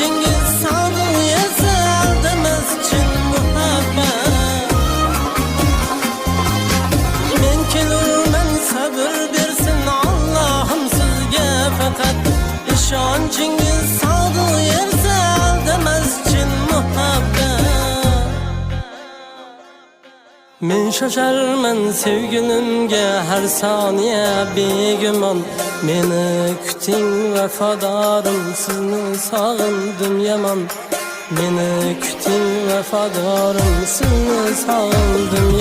İşonchingiz sog'liq esa aldamas chin muhabbat. Men kelurman sabr bersin Allohim sizga faqat. İşonchingiz sog'liq esa aldamas chin muhabbat. Men şaşarman sevgilimga har soniya begumon. Meni kuting vafodorim, sizni sog'indim yomon. Meni kuting vafodorim, sizni sog'indim